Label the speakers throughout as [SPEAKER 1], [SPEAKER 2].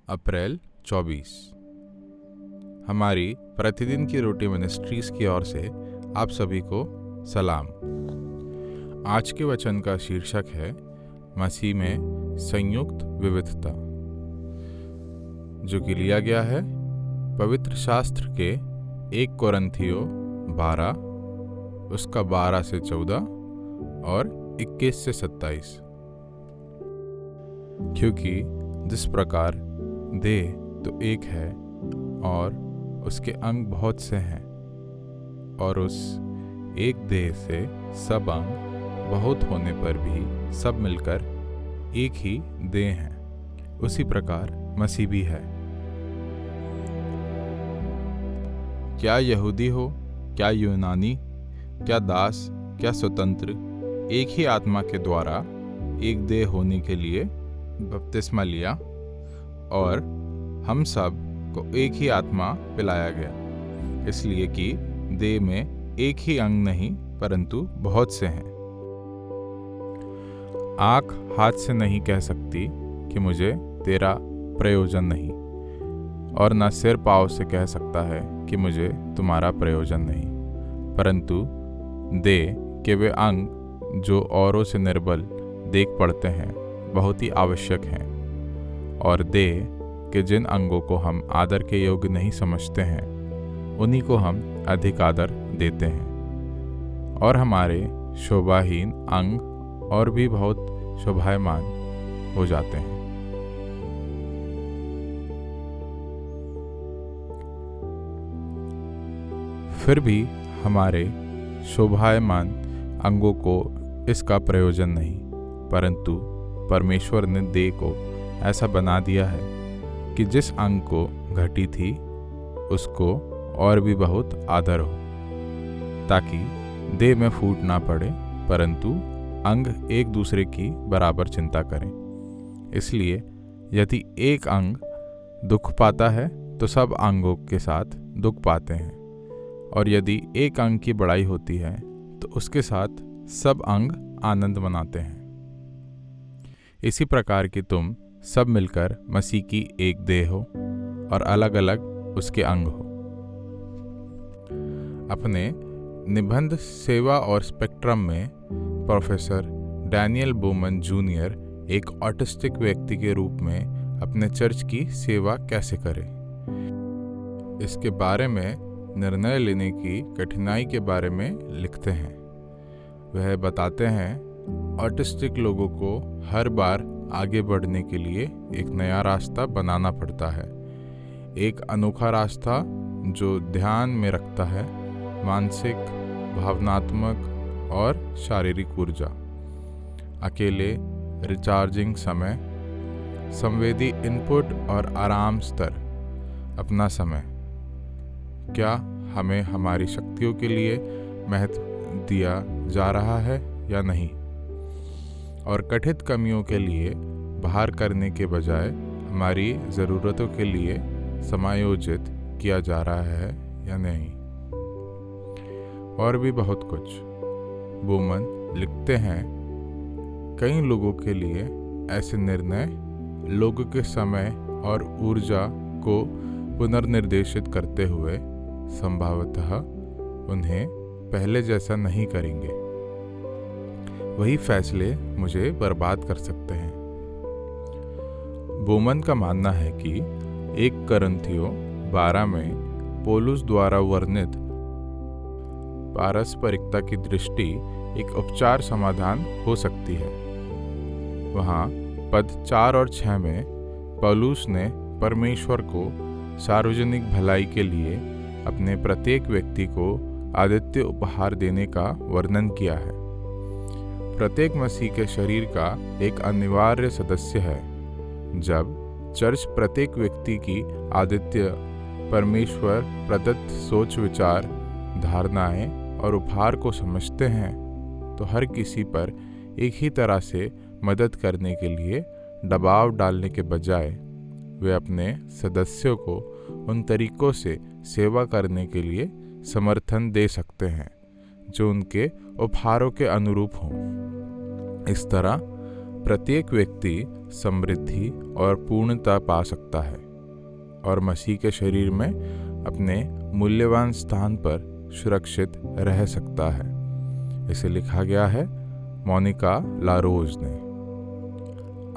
[SPEAKER 1] अप्रैल 24। हमारी प्रतिदिन की रोटी मिनिस्ट्रीज की ओर से आप सभी को सलाम। आज के वचन का शीर्षक है मसीह में संयुक्त विविधता, जो कि लिया गया है पवित्र शास्त्र के 1 कोरिन्थियों 12 उसका 12 से 14 और 21 से 27। क्योंकि जिस प्रकार देह तो एक है और उसके अंग बहुत से हैं, और उस एक देह से सब अंग बहुत होने पर भी सब मिलकर एक ही देह हैं, उसी प्रकार मसीह भी है। क्या यहूदी हो, क्या यूनानी, क्या दास, क्या स्वतंत्र, एक ही आत्मा के द्वारा एक देह होने के लिए बपतिस्मा लिया, और हम सब को एक ही आत्मा पिलाया गया, इसलिए कि देह में एक ही अंग नहीं परंतु बहुत से हैं। आँख हाथ से नहीं कह सकती कि मुझे तेरा प्रयोजन नहीं, और न सिर पाँव से कह सकता है कि मुझे तुम्हारा प्रयोजन नहीं, परंतु देह के वे अंग जो औरों से निर्बल देख पड़ते हैं बहुत ही आवश्यक हैं, और देह के जिन अंगों को हम आदर के योग्य नहीं समझते हैं उन्हीं को हम अधिक आदर देते हैं, और हमारे शोभाहीन अंग और भी बहुत शोभायमान हो जाते हैं। फिर भी हमारे शोभायमान अंगों को इसका प्रयोजन नहीं, परंतु परमेश्वर ने देह को ऐसा बना दिया है कि जिस अंग को घटी थी उसको और भी बहुत आदर हो, ताकि देह में फूट ना पड़े, परंतु अंग एक दूसरे की बराबर चिंता करें। इसलिए यदि एक अंग दुख पाता है तो सब अंगों के साथ दुख पाते हैं, और यदि एक अंग की बड़ाई होती है तो उसके साथ सब अंग आनंद मनाते हैं। इसी प्रकार कि तुम सब मिलकर मसीह की एक देह हो और अलग अलग उसके अंग हो। अपने निबंध सेवा और स्पेक्ट्रम में प्रोफेसर डैनियल बोमन जूनियर एक ऑटिस्टिक व्यक्ति के रूप में अपने चर्च की सेवा कैसे करे, इसके बारे में निर्णय लेने की कठिनाई के बारे में लिखते हैं। वह बताते हैं ऑटिस्टिक लोगों को हर बार आगे बढ़ने के लिए एक नया रास्ता बनाना पड़ता है, एक अनोखा रास्ता जो ध्यान में रखता है मानसिक, भावनात्मक और शारीरिक ऊर्जा, अकेले रिचार्जिंग समय, संवेदी इनपुट और आराम स्तर, अपना समय। क्या हमें हमारी शक्तियों के लिए महत्व दिया जा रहा है या नहीं, और कथित कमियों के लिए बाहर करने के बजाय हमारी ज़रूरतों के लिए समायोजित किया जा रहा है या नहीं, और भी बहुत कुछ। बोमन लिखते हैं, कई लोगों के लिए ऐसे निर्णय लोगों के समय और ऊर्जा को पुनर्निर्देशित करते हुए संभवतः उन्हें पहले जैसा नहीं करेंगे। वही फैसले मुझे बर्बाद कर सकते हैं। बोमन का मानना है कि 1 कोरिन्थियों 12 में पौलुस द्वारा वर्णित पारस्परिकता की दृष्टि एक उपचार समाधान हो सकती है। वहाँ पद 4 और 6 में पौलुस ने परमेश्वर को सार्वजनिक भलाई के लिए अपने प्रत्येक व्यक्ति को आदित्य उपहार देने का वर्णन किया है। प्रत्येक मसीह के शरीर का एक अनिवार्य सदस्य है। जब चर्च प्रत्येक व्यक्ति की आदित्य परमेश्वर प्रदत्त सोच, विचार, धारणाएं और उपहार को समझते हैं, तो हर किसी पर एक ही तरह से मदद करने के लिए दबाव डालने के बजाय वे अपने सदस्यों को उन तरीकों से सेवा करने के लिए समर्थन दे सकते हैं जो उनके उपहारों के अनुरूप हों। इस तरह प्रत्येक व्यक्ति समृद्धि और पूर्णता पा सकता है और मसीह के शरीर में अपने मूल्यवान स्थान पर सुरक्षित रह सकता है। इसे लिखा गया है मोनिका लारोज ने।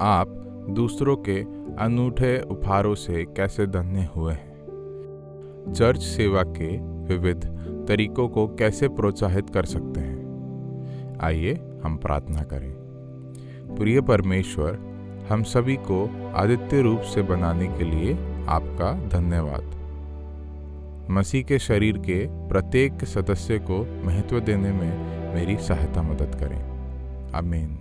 [SPEAKER 1] आप दूसरों के अनूठे उपहारों से कैसे धन्य हुए हैं? चर्च सेवा के विविध तरीकों को कैसे प्रोत्साहित कर सकते हैं? आइए हम प्रार्थना करें। प्रिय परमेश्वर, हम सभी को आदित्य रूप से बनाने के लिए आपका धन्यवाद। मसीह के शरीर के प्रत्येक सदस्य को महत्व देने में मेरी सहायता मदद करें। आमीन।